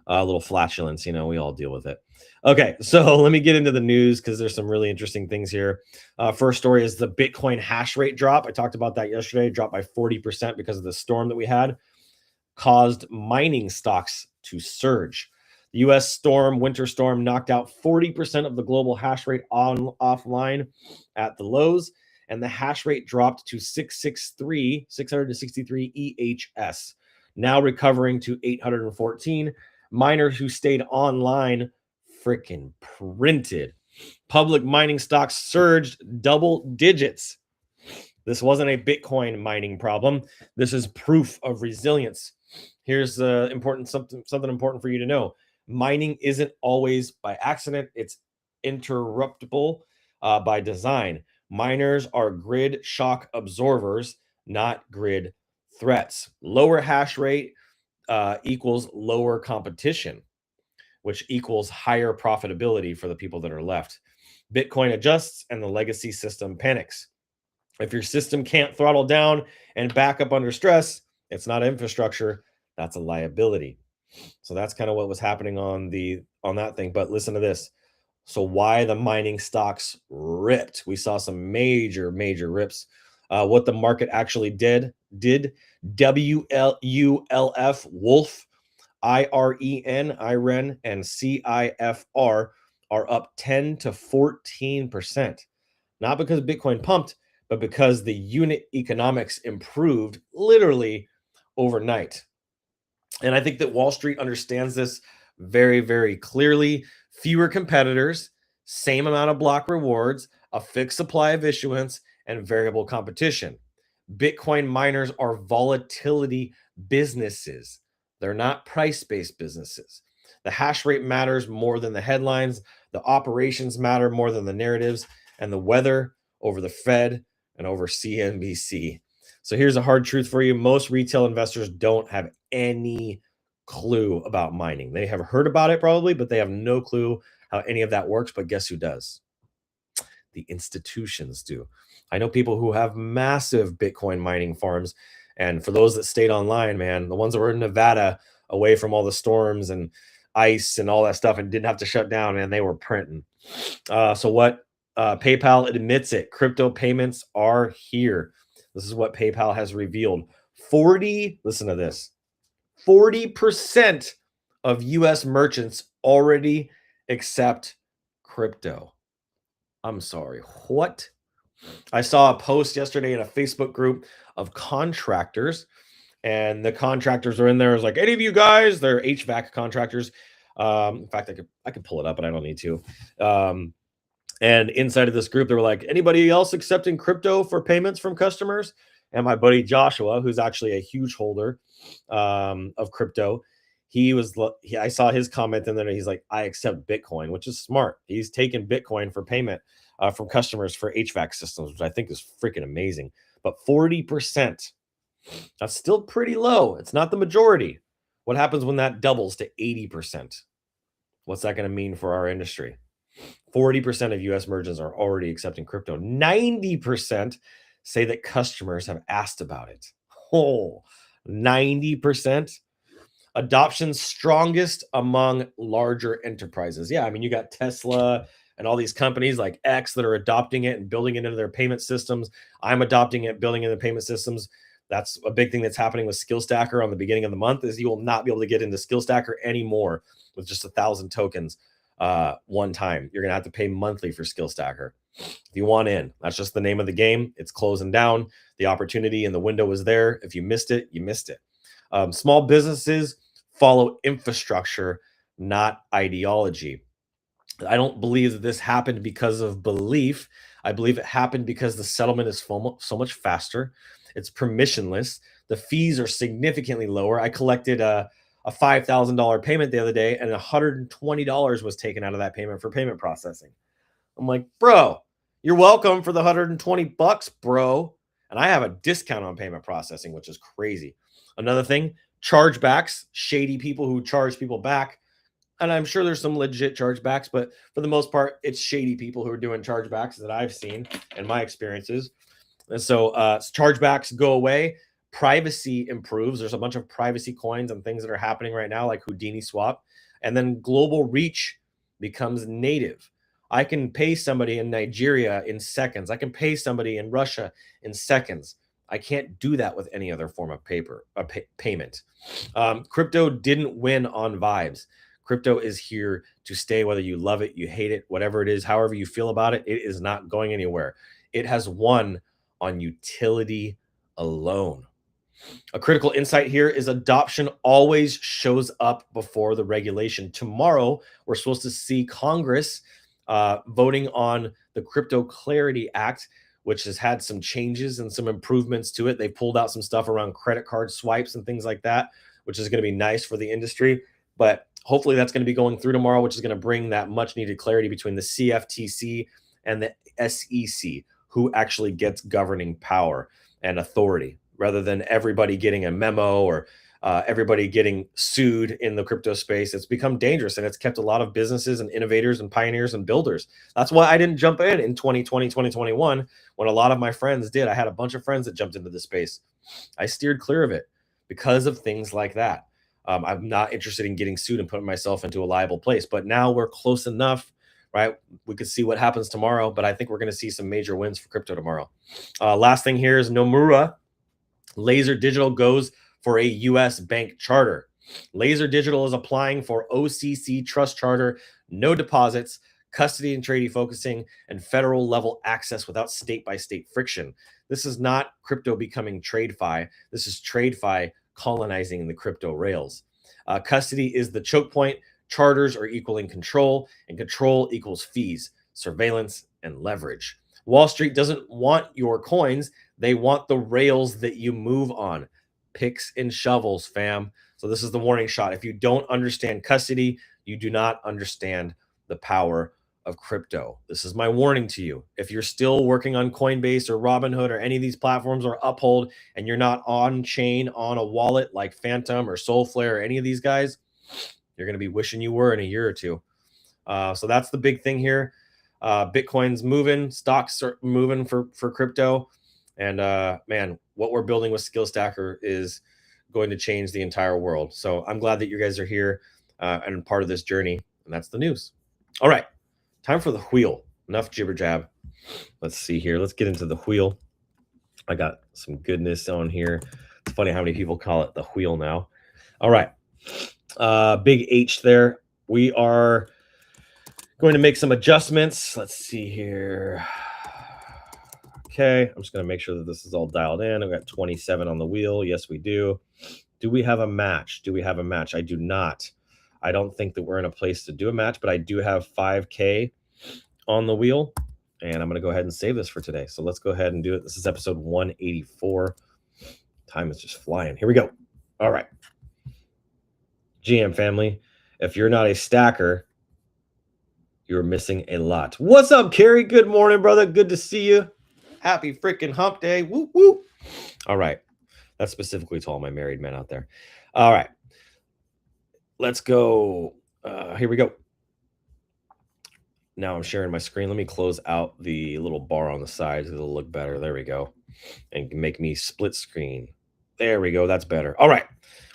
A little flatulence, we all deal with it. Okay, so let me get into the news because there's some really interesting things here. First story is the Bitcoin hash rate drop. I talked about that yesterday. Dropped by 40% because of the storm that we had. Caused mining stocks to surge. The U.S. winter storm, knocked out 40% of the global hash rate offline at the lows, and the hash rate dropped to 663 EHS, now recovering to 814. Miners who stayed online freaking printed. Public mining stocks surged double digits. This wasn't a Bitcoin mining problem. This is proof of resilience. Here's something important for you to know. Mining isn't always by accident. It's interruptible by design. Miners are grid shock absorbers, not grid threats. Lower hash rate equals lower competition, which equals higher profitability for the people that are left. Bitcoin adjusts and the legacy system panics. If your system can't throttle down and back up under stress, it's not infrastructure, that's a liability. So that's kind of what was happening on that thing. But listen to this. So why the mining stocks ripped? We saw some major rips. What the market actually did WLULF, Wolf, IREN, and CIFR are up 10 to 14%. Not because Bitcoin pumped, but because the unit economics improved literally overnight. And I think that Wall Street understands this very, very clearly. Fewer competitors, same amount of block rewards, a fixed supply of issuance, and variable competition. Bitcoin miners are volatility businesses. They're not price-based businesses. The hash rate matters more than the headlines. The operations matter more than the narratives, and the weather over the Fed and over CNBC. So here's a hard truth for you. Most retail investors don't have any clue about mining. They have heard about it probably, but they have no clue how any of that works. But guess who does? The institutions do. I know people who have massive Bitcoin mining farms. And for those that stayed online, man, the ones that were in Nevada away from all the storms and ice and all that stuff and didn't have to shut down, and they were printing. So what? PayPal admits it. Crypto payments are here. This is what PayPal has revealed. Listen to this. 40% of US merchants already accept crypto. I'm sorry, what? I saw a post yesterday in a Facebook group of contractors, and the contractors are in there. It's like, any of you guys, they're HVAC contractors. In fact, I could pull it up, but I don't need to. And inside of this group, they were like, anybody else accepting crypto for payments from customers? And my buddy Joshua, who's actually a huge holder of crypto, I saw his comment in there, and he's like, I accept Bitcoin, which is smart. He's taken Bitcoin for payment from customers for HVAC systems, which I think is freaking amazing. But 40%, that's still pretty low. It's not the majority. What happens when that doubles to 80%? What's that going to mean for our industry? 40% of US merchants are already accepting crypto. 90% say that customers have asked about it. 90%. Adoption strongest among larger enterprises. Yeah, I mean, you got Tesla and all these companies like X that are adopting it and building it into their payment systems. I'm adopting it, building into payment systems. That's a big thing that's happening with SkillStacker on the beginning of the month, is you will not be able to get into SkillStacker anymore with just 1,000 tokens one time. You're going to have to pay monthly for SkillStacker. If you want in, that's just the name of the game. It's closing down. The opportunity and the window is there. If you missed it, you missed it. Small businesses follow infrastructure, not ideology. I don't believe that this happened because of belief. I believe it happened because the settlement is so much faster. It's permissionless. The fees are significantly lower. I collected a $5,000 payment the other day, and $120 was taken out of that payment for payment processing. I'm like, bro, you're welcome for the 120 bucks, bro. And I have a discount on payment processing, which is crazy. Another thing, chargebacks, shady people who charge people back. And I'm sure there's some legit chargebacks, but for the most part, it's shady people who are doing chargebacks that I've seen in my experiences. And so chargebacks go away. Privacy improves. There's a bunch of privacy coins and things that are happening right now, like Houdini Swap. And then global reach becomes native. I can pay somebody in Nigeria in seconds. I can pay somebody in Russia in seconds. I can't do that with any other form of payment. Crypto didn't win on vibes. Crypto is here to stay, whether you love it, you hate it, whatever it is, however you feel about it, it is not going anywhere. It has won on utility alone. A critical insight here is adoption always shows up before the regulation. Tomorrow, we're supposed to see Congress voting on the Crypto Clarity Act, which has had some changes and some improvements to it. They pulled out some stuff around credit card swipes and things like that, which is going to be nice for the industry. But hopefully that's going to be going through tomorrow, which is going to bring that much needed clarity between the CFTC and the SEC, who actually gets governing power and authority, rather than everybody getting a memo or everybody getting sued in the crypto space. It's become dangerous, and it's kept a lot of businesses and innovators and pioneers and builders. That's why I didn't jump in 2020, 2021, when a lot of my friends did. I had a bunch of friends that jumped into this space. I steered clear of it because of things like that. I'm not interested in getting sued and putting myself into a liable place, but now we're close enough, right? We could see what happens tomorrow, but I think we're going to see some major wins for crypto tomorrow. Last thing here is Nomura. Laser Digital goes for a U.S. bank charter. Laser Digital is applying for OCC trust charter, no deposits, custody and trading focusing, and federal level access without state-by-state friction. This is not crypto becoming TradeFi. This is TradeFi colonizing the crypto rails. Custody is the choke point. Charters are equaling control, and control equals fees, surveillance, and leverage. Wall Street doesn't want your coins. They want the rails that you move on. Picks and shovels, fam. So this is the warning shot. If you don't understand custody, you do not understand the power of crypto. This is my warning to you. If you're still working on Coinbase or Robinhood or any of these platforms or Uphold, and you're not on chain on a wallet like Phantom or Soulflare or any of these guys, you're going to be wishing you were in a year or two. So that's the big thing here. Bitcoin's moving, stocks are moving for crypto. And man, what we're building with SkillStacker is going to change the entire world. So I'm glad that you guys are here and part of this journey. And that's the news. All right, time for the wheel. Enough jibber jab. Let's see here. Let's get into the wheel. I got some goodness on here. It's funny how many people call it the wheel now. All right, big H there. We are going to make some adjustments. Let's see here. Okay, I'm just going to make sure that this is all dialed in. I've got 27 on the wheel. Yes, we do. Do we have a match? Do we have a match? I do not. I don't think that we're in a place to do a match, but I do have 5K on the wheel, and I'm going to go ahead and save this for today. So let's go ahead and do it. This is episode 184. Time is just flying. Here we go. All right. GM family, if you're not a stacker, you're missing a lot. What's up, Carrie? Good morning, brother. Good to see you. Happy freaking hump day. Woo, woo. All right. That's specifically to all my married men out there. All right. Let's go. Here we go. Now I'm sharing my screen. Let me close out the little bar on the sides. It'll look better. There we go. And make me split screen. There we go. That's better. All right.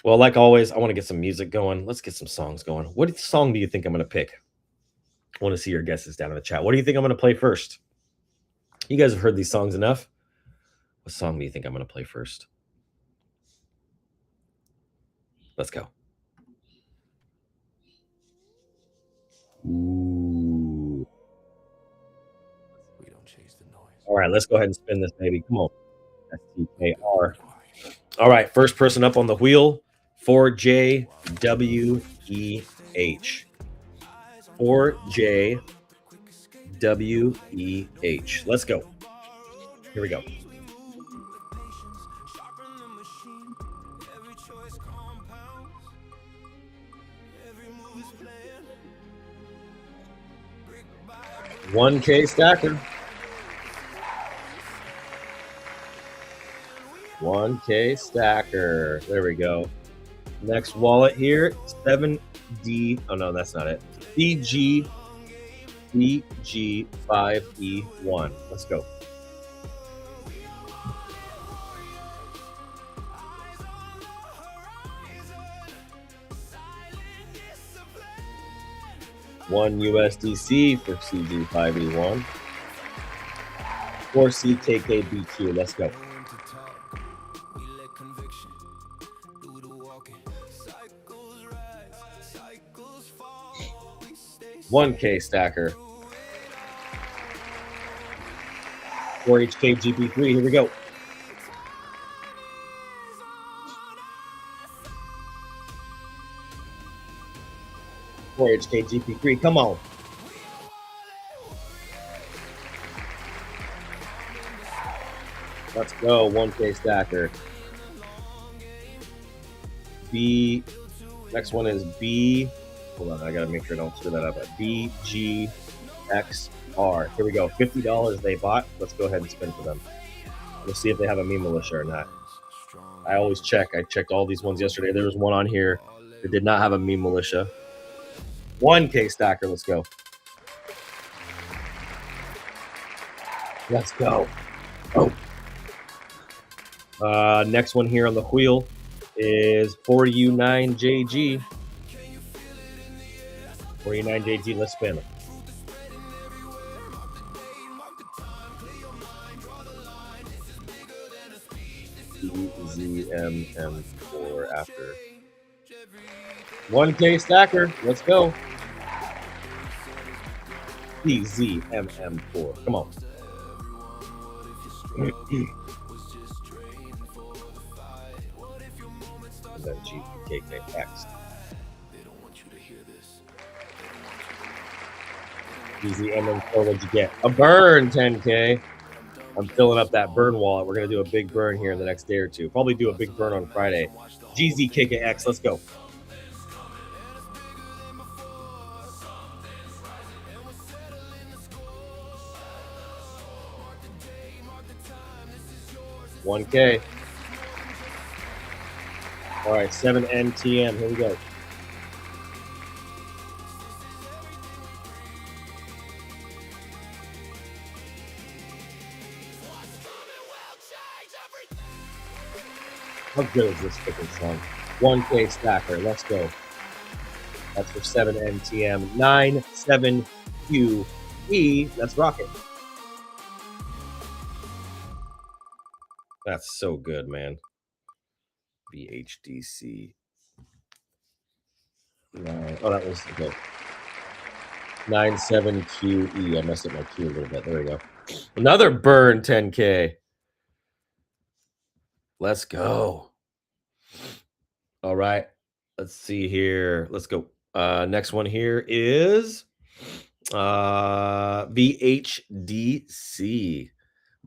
Well, like always, I want to get some music going. Let's get some songs going. What song do you think I'm going to pick? I want to see your guesses down in the chat. What do you think I'm going to play first? You guys have heard these songs enough. What song do you think I'm going to play first? Let's go. Ooh. We All right, let's go ahead and spin this, baby. Come on. STKR. All right, first person up on the wheel, 4JWEH. 4JWEH. Let's go. Here we go. $1K stacker. 1K stacker. There we go. Next wallet here, 7D. Oh no, that's not it. BG5E1. Let's go. One USDC for CG5E1. 4CKKBQ. Let's go. 1K stacker. 4HKGP3. Here we go. HKGP3. Come on. Let's go. 1K stacker. B. Next one is B. Hold on, I gotta make sure I don't screw that up. BGXR. Here we go. $50 they bought. Let's go ahead and spin for them. Let's see if they have a meme militia or not. I always check. I checked all these ones yesterday. There was one on here that did not have a meme militia. 1K stacker. Let's go. Let's go. Oh. Next one here on the wheel is 4U9JG. 4U9JG. Let's spin it. ZMM4 after. 1K stacker. Let's go. ZMM4. Come on. And then GKKX. ZMM4, what'd you get? A burn 10K. I'm filling up that burn wallet. We're going to do a big burn here in the next day or two. Probably do a big burn on Friday. GZKKX. Let's go. $1K. All right, 7NTM. Here we go. How good is this freaking song? 1K stacker. Let's go. That's for 7NTM. 97QE. Let's rock it. That's so good, man. BHDC. Oh, that was okay. 97QE. I messed up my Q a little bit. There we go. Another burn 10K. Let's go. All right. Let's see here. Let's go. Next one here is VHDC.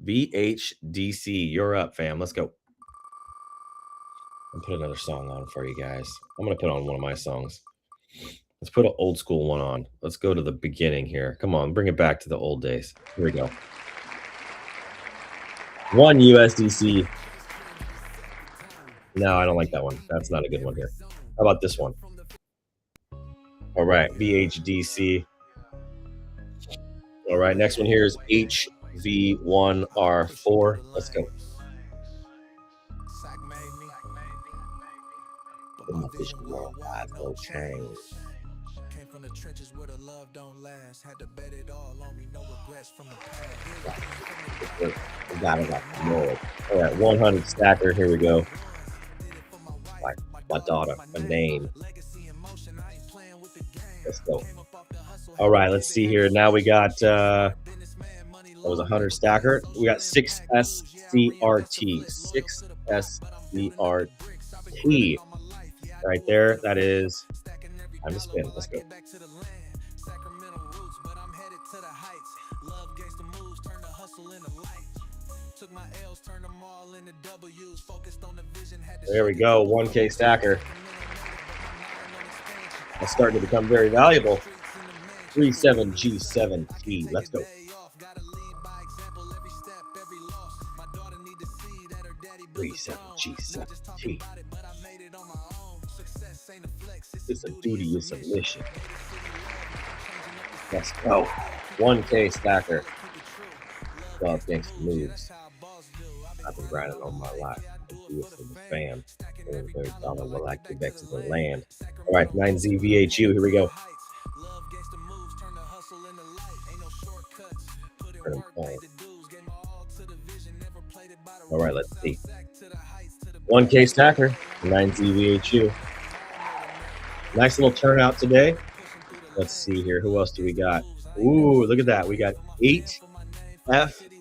VHDC. You're up, fam. Let's go. I'll put another song on for you guys. I'm going to put on one of my songs. Let's put an old school one on. Let's go to the beginning here. Come on, bring it back to the old days. Here we go. 1 USDC. No, I don't like that one. That's not a good one here. How about this one? All right, VHDC. All right, next one here is HV1R4. Let's go. Got it. All right, 100 stacker. Here we go. My daughter, a name. Let's go. All right, let's see here. Now we got That was a 100 stacker. We got 6SCRT. 6SCRT. Right there. That is time to spin. Let's go. There we go. 1K stacker. That's starting to become very valuable. 37G7T. Let's go. 37G7T. It's a duty, it's a mission. Let's go. 1K stacker. Love gangsta moves. I've been grinding all my life. I do it for the fam. Every dollar will I give back to the land. All right, 9ZVHU. Here we go. All right, let's see. 1K stacker. 9ZVHU. Nice little turnout today. Let's see here. Who else do we got? Ooh, look at that. We got 8FFE.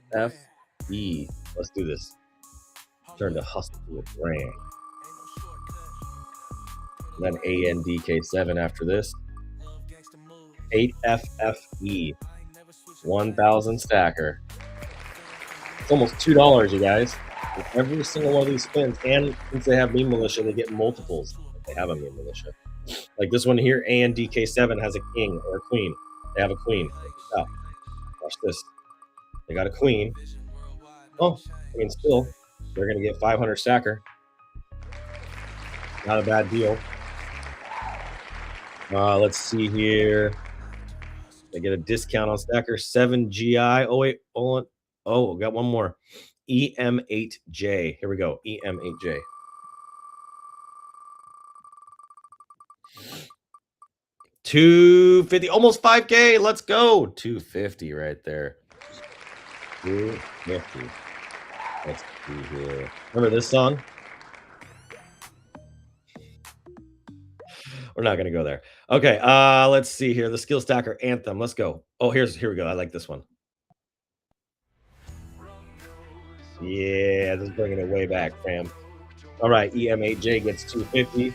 8FFE. Let's do this. Turn to hustle to a brand. And then ANDK7 after this. 8FFE. 1,000 stacker. It's almost $2, you guys. With every single one of these spins, and since they have meme militia, they get multiples if they have a meme militia. Like this one here, ANDK7 has a king or a queen. They have a queen. Oh, watch this. They got a queen. Oh, I mean, still, they're going to get 500 stacker. Not a bad deal. Let's see here. They get a discount on stacker. 7GI. Oh, wait. Hold on. Oh, got one more. EM8J. Here we go. EM8J. $250, almost 5K. Let's go. 250 right there. 250. Let's see here. Remember this song? We're not gonna go there. Okay. Let's see here. The skill stacker anthem. Let's go. Oh, here we go. I like this one. Yeah, this is bringing it way back, fam. All right, EM8J gets 250.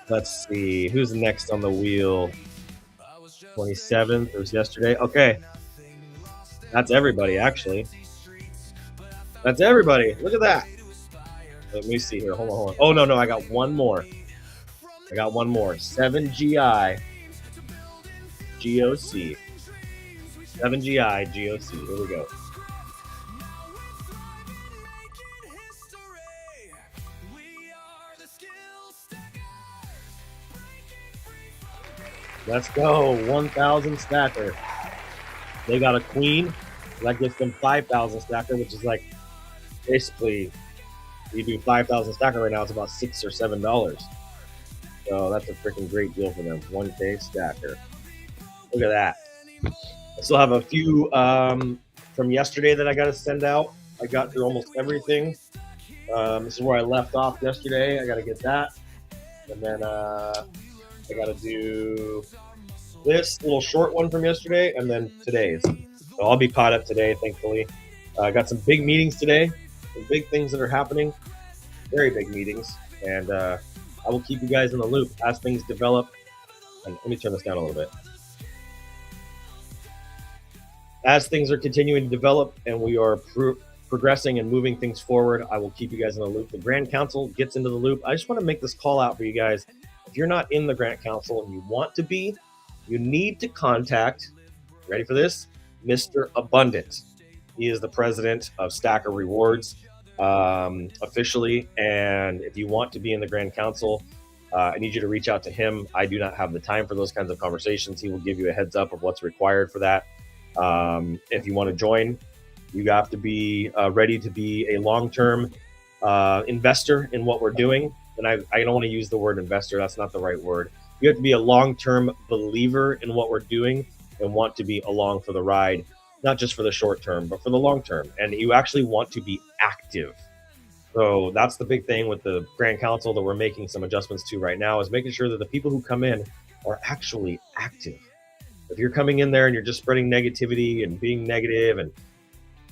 Let's see. Who's next on the wheel? 27th. It was yesterday. Okay. That's everybody, actually. That's everybody. Look at that. Let me see here. Hold on. Oh, no. I got one more. 7GI GOC. 7GI GOC. Here we go. Let's go. 1,000 stacker. They got a queen. That gets them 5,000 stacker, which is like basically, you do 5,000 stacker right now, it's about $6 or $7. So that's a freaking great deal for them. 1K stacker. Look at that. I still have a few from yesterday that I got to send out. I got through almost everything. This is where I left off yesterday. I got to get that. And then I got to do this little short one from yesterday and then today's. So I'll be caught up today, thankfully. I got some big meetings today. Some big things that are happening. Very big meetings. And I will keep you guys in the loop as things develop. And let me turn this down a little bit. As things are continuing to develop and we are progressing and moving things forward, I will keep you guys in the loop. The Grand Council gets into the loop. I just want to make this call out for you guys. If you're not in the Grand Council and you want to be, you need to contact, ready for this, Mr. Abundant. He is the president of Stacker Rewards officially. And if you want to be in the Grand Council, I need you to reach out to him. I do not have the time for those kinds of conversations. He will give you a heads up of what's required for that. If you want to join, you have to be ready to be a long-term investor in what we're doing. And I don't want to use the word investor. That's not the right word. You have to be a long-term believer in what we're doing and want to be along for the ride, not just for the short term, but for the long term. And you actually want to be active. So that's the big thing with the Grand Council that we're making some adjustments to right now, is making sure that the people who come in are actually active. If you're coming in there and you're just spreading negativity and being negative and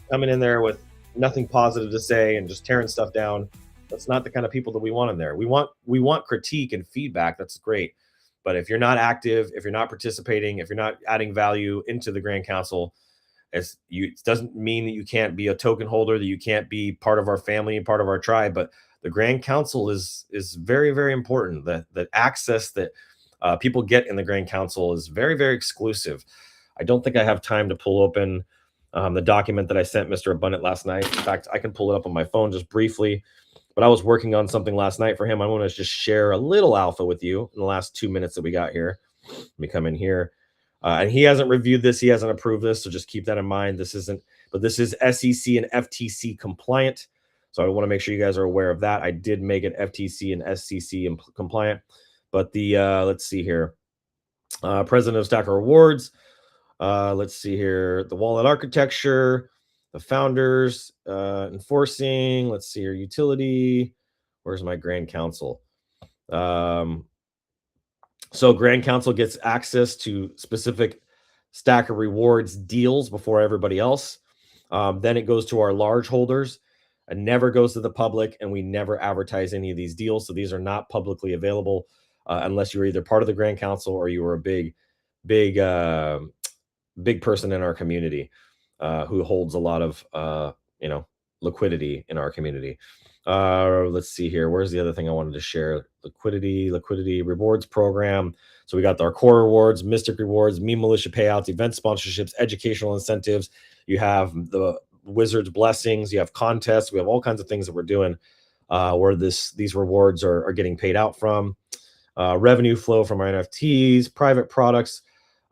coming in there with nothing positive to say and just tearing stuff down, that's not the kind of people that we want in there. We want critique and feedback. That's great. But if you're not active, if you're not participating, if you're not adding value into the Grand Council, it doesn't mean that you can't be a token holder, that you can't be part of our family and part of our tribe. But the Grand Council is very, very important. The access that people get in the Grand Council is very, very exclusive. I don't think I have time to pull open the document that I sent Mr. Abundant last night. In fact, I can pull it up on my phone just briefly. But I was working on something last night for him. I want to just share a little alpha with you in the last 2 minutes that we got here. Let me come in here. And he hasn't reviewed this. He hasn't approved this. So just keep that in mind. This is SEC and FTC compliant. So I want to make sure you guys are aware of that. I did make it FTC and SEC compliant. But let's see here. President of Stacker Rewards. Let's see here. The wallet architecture. The founders, enforcing, let's see here, utility. Where's my Grand Council? So Grand Council gets access to specific Stacker Rewards deals before everybody else. Then it goes to our large holders and never goes to the public, and we never advertise any of these deals. So these are not publicly available unless you're either part of the Grand Council or you are a big person in our community. Who holds a lot of, liquidity in our community. Let's see here. Where's the other thing I wanted to share? Liquidity rewards program. So we got our core rewards, Mystic rewards, meme militia payouts, event sponsorships, educational incentives. You have the Wizards blessings. You have contests. We have all kinds of things that we're doing where these rewards are getting paid out from. Revenue flow from our NFTs, private products.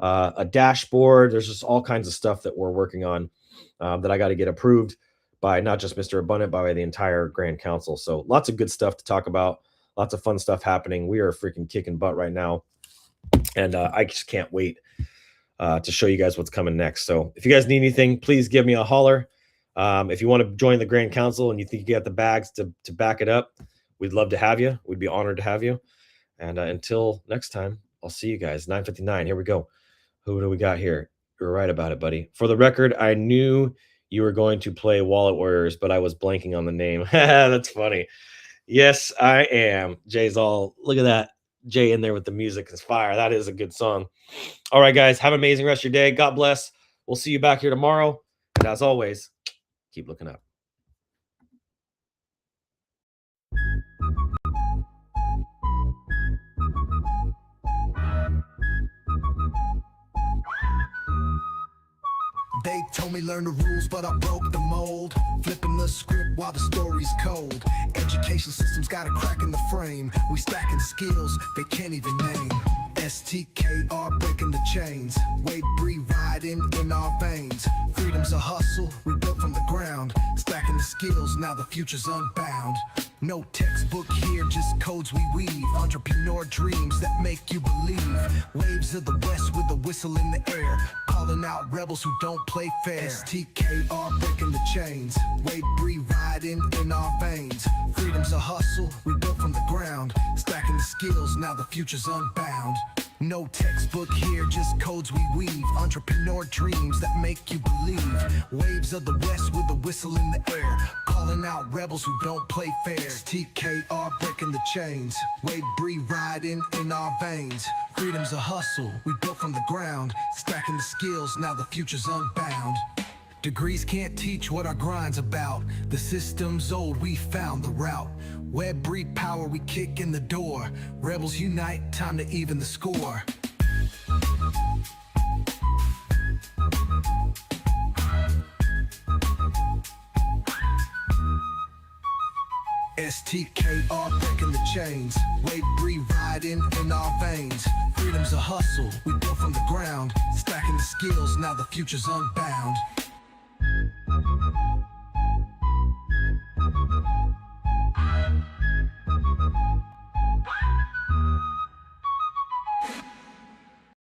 A dashboard. There's just all kinds of stuff that we're working on that I got to get approved by not just Mr. Abundant, but by the entire Grand Council. So lots of good stuff to talk about. Lots of fun stuff happening. We are freaking kicking butt right now. And I just can't wait to show you guys what's coming next. So if you guys need anything, please give me a holler. If you want to join the Grand Council and you think you got the bags to back it up, we'd love to have you. We'd be honored to have you. And until next time, I'll see you guys. 9:59. Here we go. Who do we got here? You're right about it, buddy. For the record, I knew you were going to play Wallet Warriors, but I was blanking on the name. That's funny. Yes, I am. Jay's all, look at that. Jay in there with the music is fire. That is a good song. All right, guys. Have an amazing rest of your day. God bless. We'll see you back here tomorrow. And as always, keep looking up. They told me learn the rules, but I broke the mold. Flipping the script while the story's cold. Education system's got a crack in the frame. We stacking skills they can't even name. STKR breaking the chains. Wade Bree riding in our veins. Freedom's a hustle we built from the ground. Stacking the skills, now the future's unbound. No textbook here, just codes we weave. Entrepreneur dreams that make you believe. Waves of the west with a whistle in the air. Calling out rebels who don't play fair. STKR breaking the chains. Wade Bree riding in our veins. Freedom's a hustle we built from the ground. Stacking the skills, now the future's unbound. No textbook here, just codes we weave. Entrepreneur dreams that make you believe. Waves of the west with a whistle in the air. Calling out rebels who don't play fair. TKR breaking the chains. Wade Bree riding in our veins. Freedom's a hustle we built from the ground. Stacking the skills, now the future's unbound. Degrees can't teach what our grind's about. The system's old, we found the route. Web breed power, we kick in the door. Rebels unite, time to even the score. STKR breaking the chains. Wade Bree riding in our veins. Freedom's a hustle we built from the ground. Stacking the skills, now the future's unbound.